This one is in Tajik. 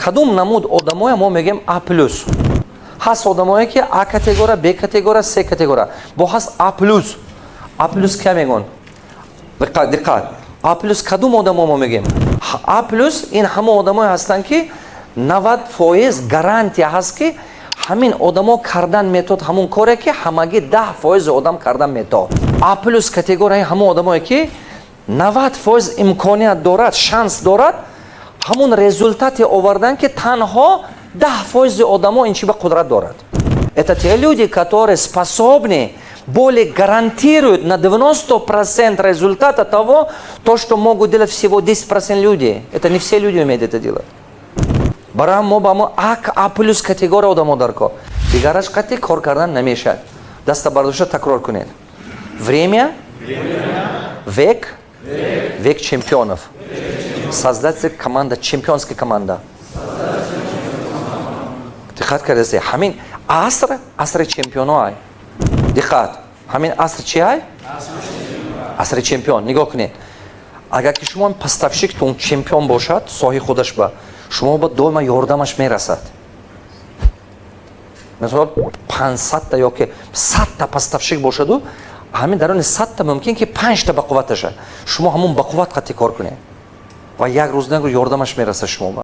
кадом намуд одамое мо мегем А+. ҳаст одамое ки А категория, Б категория, С категория. Бо ҳаст А+. А+ кия мегон? Диққат. А+ кадом одамо мо мегем? А+ ин ҳама одамое ҳастанд ки 90% гарантия ҳаст ки ҳамин одамо кардан метод ҳамун коре ки ҳамагӣ 10% одам кардан метод. А+ категорияи ҳамон одамое ки 90% имконият дорад, шанс дорад ҳамун результате овардан ки танҳо 10% одамо инчиба қудрат дорад. Это те люди, которые способны более гарантируют на 90% результата того, то, что могут делать всего 10% людей. Это не все люди умеют это делать. Барам мо ба мо А+ категория одамо дарко. Дигараш қати кор кардан намешад. Даста бардошта такрор кунед. Время, век чемпионов. Создать команда, чемпионская команда. Диққат кардест. Ҳамин аср чемпионой. Диққат. Ҳамин аср чи ай? Аср чемпион. Нигоҳ кунед. Агар ки шумо поставщиктон чемпион бошад, соҳи худаш ба шумо ба доима ёрдамаш мерасад. Мисол 500 та ёки 100 та поставщик бошаду, ҳамин дар они 100 та мумкин ки 5 та ба қувваташа. Шумо ҳамун ба қувват қати кор кунед. Ва як рӯз ёрдамаш мераса шумо.